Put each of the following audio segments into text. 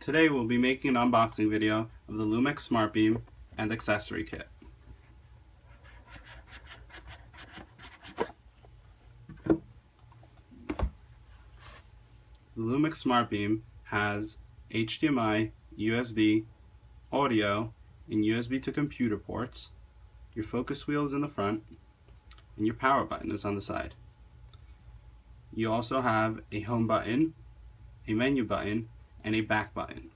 Today we'll be making an unboxing video of the Lumex Smart Beam and accessory kit. The Lumex Smart Beam has HDMI, USB, audio, and USB to computer ports. Your focus wheel is in the front, and your power button is on the side. You also have a home button, a menu button, and a back button.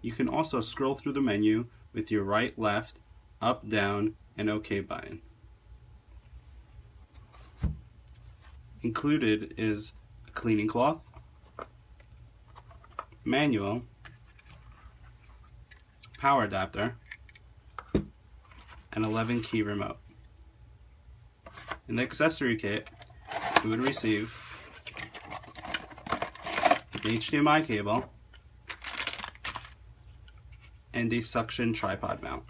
You can also scroll through the menu with your right, left, up, down, and OK button. Included is a cleaning cloth, manual, power adapter, and 11 key remote. In the accessory kit, you would receive an HDMI cable and a suction tripod mount.